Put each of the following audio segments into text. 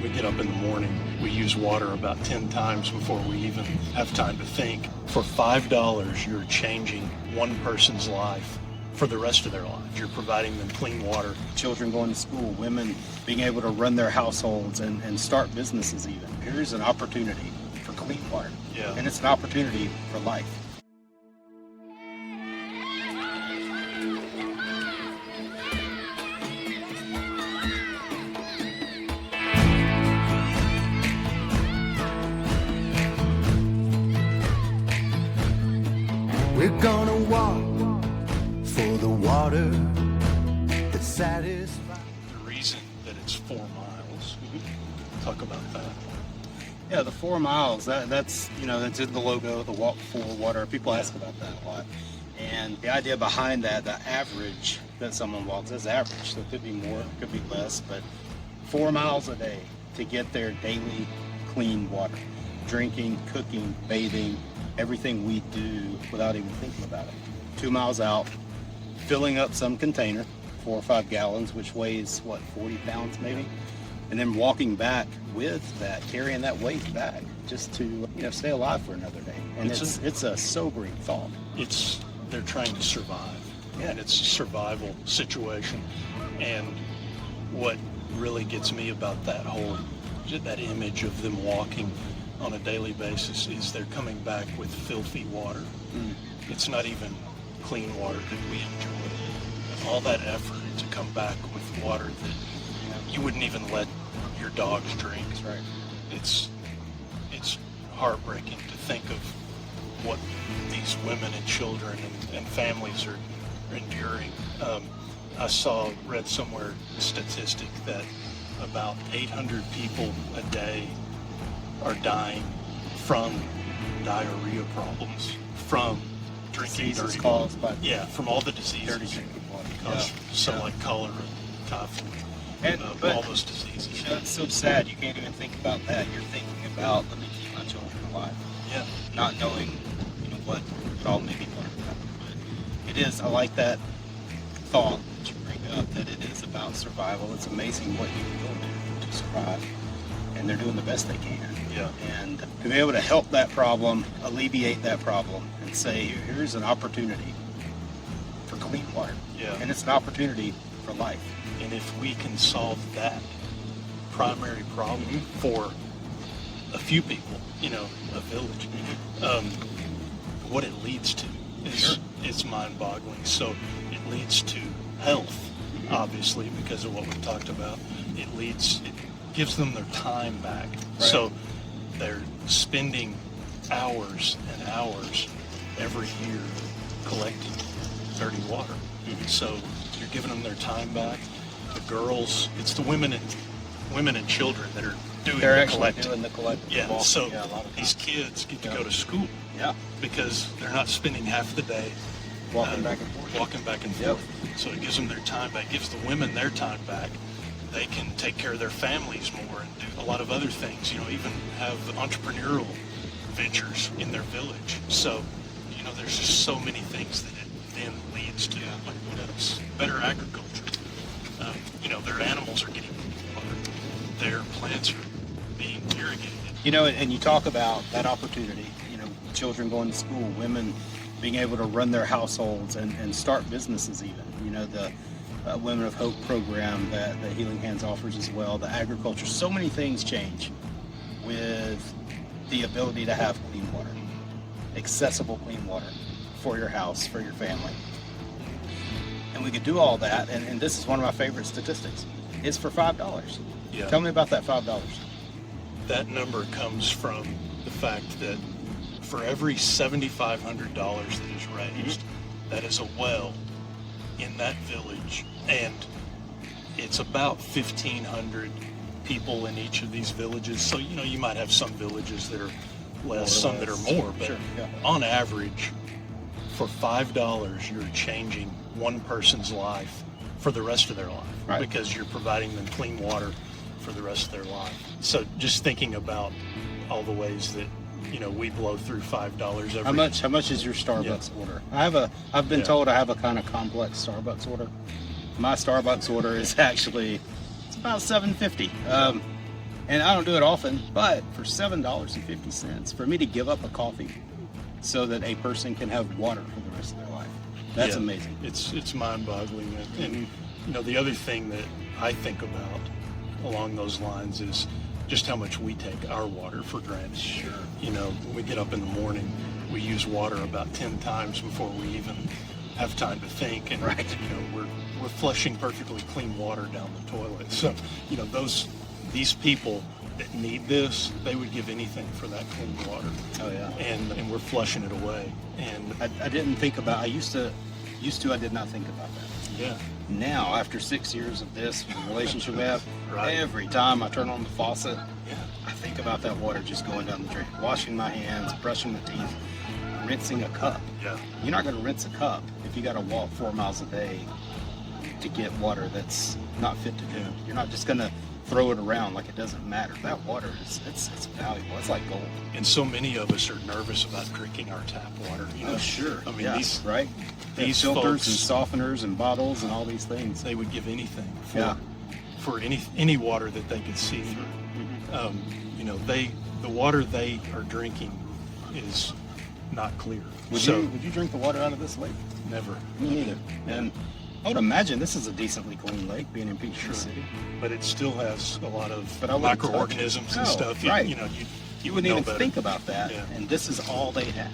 we get up in the morning, we use water about 10 times before we even have time to think. For $5, you're changing one person's life for the rest of their lives. You're providing them clean water. Children going to school, women being able to run their households and start businesses even. Here's an opportunity for clean water. Yeah. And it's an opportunity for life. We're gonna walk for the water that satisfies. The reason that it's 4 miles, talk about that. Yeah, the 4 miles, that's in the logo, the Walk4Water. People ask about that a lot. And the idea behind that, the average that someone walks is average. So it could be more, it could be less, but 4 miles a day to get their daily clean water. Drinking, cooking, bathing, everything we do without even thinking about it. 2 miles out, filling up some container, 4 or 5 gallons, which weighs, 40 pounds maybe? And then walking back with that, carrying that weight back just to, stay alive for another day. And it's a sobering thought. They're trying to survive, and it's a survival situation. And what really gets me about that image of them walking on a daily basis is they're coming back with filthy water. It's not even clean water that we enjoy. All that effort to come back with water that you wouldn't even let your dogs drink. That's right. It's heartbreaking to think of what these women and children and families are enduring. I read somewhere a statistic that about 800 people a day are dying from diarrhea problems, from drinking dirty water. From all the diseases. Dirty drinking water. Like cholera, typhoid, and all those diseases. It's so sad. You can't even think about that. You're thinking about, let me keep my children alive. Yeah. Not knowing, what it all may be going to happen. But it is. I like that thought that you bring up, that it is about survival. It's amazing what you will do to survive, and they're doing the best they can. Yeah. And to be able to help that problem, alleviate that problem, and say, here's an opportunity for clean water. Yeah. And it's an opportunity for life. And if we can solve that primary problem for a few people, a village, what it leads to is mind-boggling. So it leads to health, obviously, because of what we talked about. It gives them their time back. Right. So they're spending hours and hours every year collecting dirty water. So you're giving them their time back. The girls, it's the women and children that are doing the collecting. Yeah, so these kids get to go to school. Yeah. Because they're not spending half the day walking back and forth. Yep. So it gives them their time back, gives the women their time back. They can take care of their families more and do a lot of other things, even have entrepreneurial ventures in their village. So, there's just so many things that it then leads to, better agriculture. Their animals are getting water. Their plants are being irrigated. And you talk about that opportunity, children going to school, women being able to run their households and start businesses even. The Women of Hope program that Healing Hands offers as well, the agriculture, so many things change with the ability to have clean water, accessible clean water for your house, for your family. And we could do all that, and this is one of my favorite statistics. It's for $5. Yeah. Tell me about that $5. That number comes from the fact that for every $7,500 that is raised, that is a well in that village, and it's about 1,500 people in each of these villages. So you might have some villages that are less, some that are more, but on average, for $5, you're changing one person's life for the rest of their life, right? Because you're providing them clean water for the rest of their life. So just thinking about all the ways that we blow through $5 every. How much is your Starbucks order? I've been told I have a kind of complex Starbucks order. My Starbucks order is actually, it's about $7.50. And I don't do it often, but for $7.50, for me to give up a coffee so that a person can have water for the rest of their life, that's Yeah, amazing. It's mind-boggling, and the other thing that I think about along those lines is just how much we take our water for granted. Sure. When we get up in the morning, we use water about 10 times before we even have time to think, and Right. we're flushing perfectly clean water down the toilet. So these people that need this, they would give anything for that clean water. Oh yeah. And we're flushing it away. And I didn't think about. I used to. I did not think about that. yeah, Now, after 6 years of this relationship we have, Right. every time I turn on the faucet, yeah, I think about that water just going down the drain. Washing my hands, brushing the teeth, rinsing a cup. yeah. You're not going to rinse a cup if you got to walk 4 miles a day to get water that's not fit to drink. You're not just going to throw it around like it doesn't matter. That water it's valuable. It's like gold. And so many of us are nervous about drinking our tap water. Oh, sure. I mean, Yeah, these right? these filters folks, and softeners and bottles and all these things. they would give anything for Yeah. for any water that they could see through. The water they are drinking is not clear. Would you drink the water out of this lake? Never. Me neither. And I would imagine this is a decently clean lake, being in Peachtree Sure. City. But it still has a lot of But I wouldn't touch it. microorganisms and No, stuff. right. You Wouldn't know even better. think about that. Yeah. And this is all they have.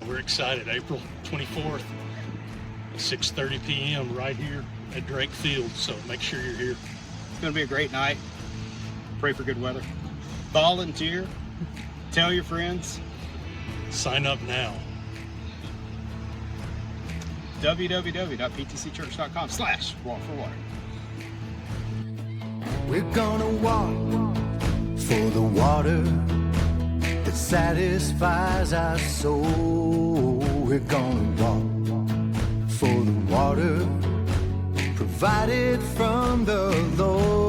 We're excited. April 24th, 6:30 p.m. right here at Drake Field. So make sure you're here. It's going to be a great night. Pray for good weather. Volunteer. Tell your friends. Sign up now. www.ptcchurch.com/walk4water. We're gonna walk for the water that satisfies our soul. We're gonna walk for the water provided from the Lord.